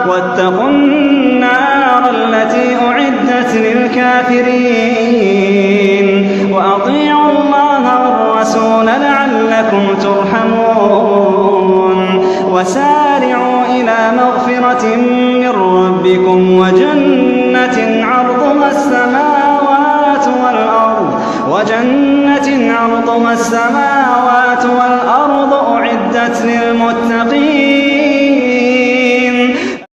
واتقوا النار التي أعدت للكافرين وأطيعوا الله والرسول لعلكم ترحمون وسارعوا إلى مغفرة من ربكم وجنة عرضها السماوات والأرض أعدت للمتقين